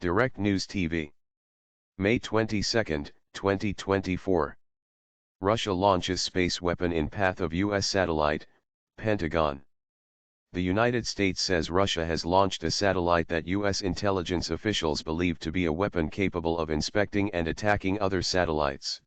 Direct News TV. May 22, 2024. Russia launches space weapon in path of U.S. satellite, Pentagon. The United States says Russia has launched a satellite that U.S. intelligence officials believe to be a weapon capable of inspecting and attacking other satellites.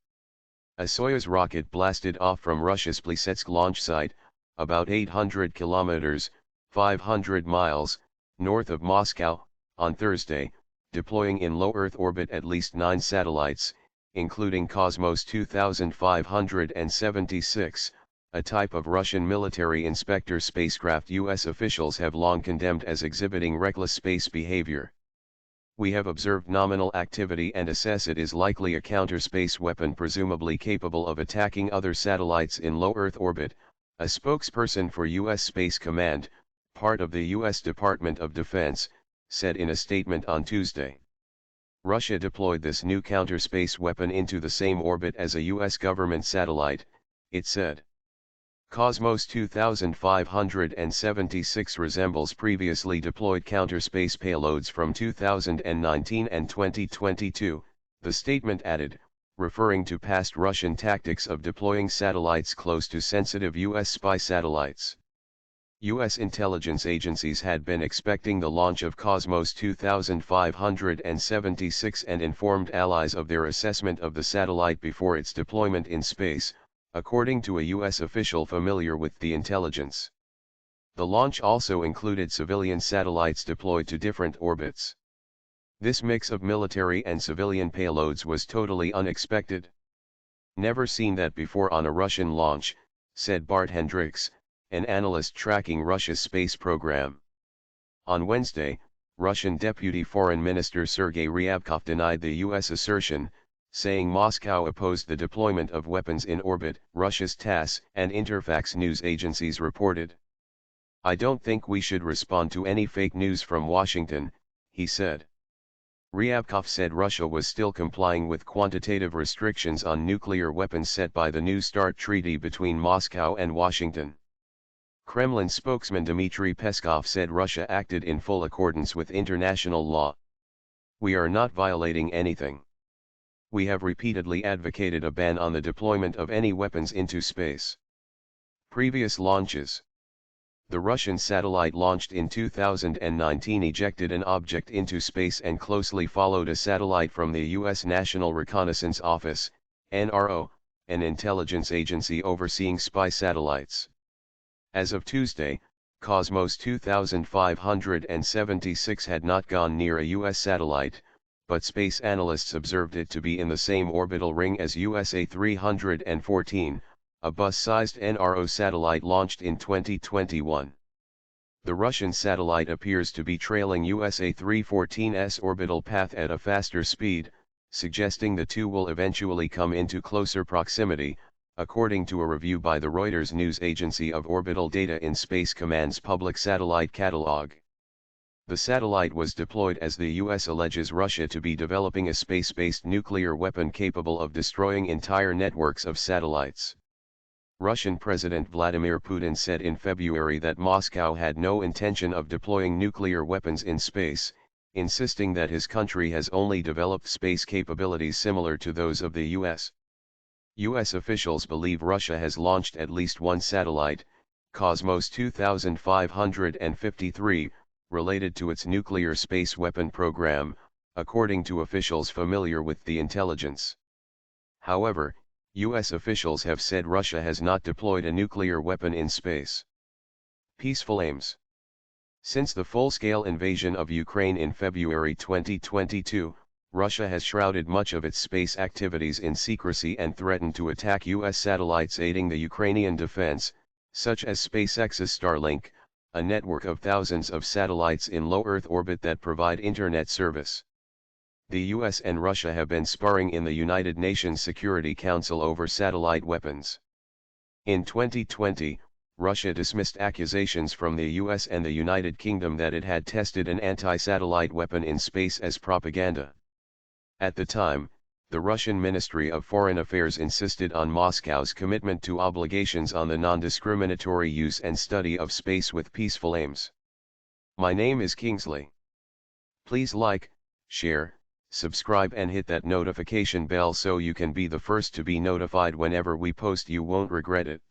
A Soyuz rocket blasted off from Russia's Plesetsk launch site, about 800 kilometers, 500 miles, north of Moscow, on Thursday, deploying in low Earth orbit at least 9 satellites, including Cosmos 2576, a type of Russian military inspector spacecraft U.S. officials have long condemned as exhibiting reckless space behavior. We have observed nominal activity and assess it is likely a counter-space weapon presumably capable of attacking other satellites in low Earth orbit, a spokesperson for U.S. Space Command, part of the U.S. Department of Defense, said in a statement on Tuesday. Russia deployed this new counter-space weapon into the same orbit as a U.S. government satellite, it said. Cosmos 2576 resembles previously deployed counter-space payloads from 2019 and 2022, the statement added, referring to past Russian tactics of deploying satellites close to sensitive U.S. spy satellites. U.S. intelligence agencies had been expecting the launch of Cosmos 2576 and informed allies of their assessment of the satellite before its deployment in space, according to a U.S. official familiar with the intelligence. The launch also included civilian satellites deployed to different orbits. This mix of military and civilian payloads was totally unexpected. Never seen that before on a Russian launch, said Bart Hendricks, an analyst tracking Russia's space program. On Wednesday, Russian Deputy Foreign Minister Sergei Ryabkov denied the U.S. assertion, saying Moscow opposed the deployment of weapons in orbit, Russia's TASS and Interfax news agencies reported. I don't think we should respond to any fake news from Washington, he said. Ryabkov said Russia was still complying with quantitative restrictions on nuclear weapons set by the New START treaty between Moscow and Washington. Kremlin spokesman Dmitry Peskov said Russia acted in full accordance with international law. We are not violating anything. We have repeatedly advocated a ban on the deployment of any weapons into space. Previous launches. The Russian satellite launched in 2019 ejected an object into space and closely followed a satellite from the U.S. National Reconnaissance Office, NRO, an intelligence agency overseeing spy satellites. As of Tuesday, Cosmos 2576 had not gone near a U.S. satellite, but space analysts observed it to be in the same orbital ring as USA 314, a bus-sized NRO satellite launched in 2021. The Russian satellite appears to be trailing USA 314's orbital path at a faster speed, suggesting the two will eventually come into closer proximity, according to a review by the Reuters news agency of orbital data in Space Command's public satellite catalog. The satellite was deployed as the U.S. alleges Russia to be developing a space-based nuclear weapon capable of destroying entire networks of satellites. Russian President Vladimir Putin said in February that Moscow had no intention of deploying nuclear weapons in space, insisting that his country has only developed space capabilities similar to those of the U.S. U.S. officials believe Russia has launched at least one satellite, Cosmos 2553, related to its nuclear space weapon program, according to officials familiar with the intelligence. However, U.S. officials have said Russia has not deployed a nuclear weapon in space. Peaceful aims. Since the full-scale invasion of Ukraine in February 2022, Russia has shrouded much of its space activities in secrecy and threatened to attack U.S. satellites aiding the Ukrainian defense, such as SpaceX's Starlink, a network of thousands of satellites in low Earth orbit that provide internet service. The US and Russia have been sparring in the United Nations Security Council over satellite weapons. In 2020, Russia dismissed accusations from the US and the United Kingdom that it had tested an anti-satellite weapon in space as propaganda. At the time, the Russian Ministry of Foreign Affairs insisted on Moscow's commitment to obligations on the non-discriminatory use and study of space with peaceful aims. My name is Kingsley. Please like, share, subscribe and hit that notification bell so you can be the first to be notified whenever we post. You won't regret it.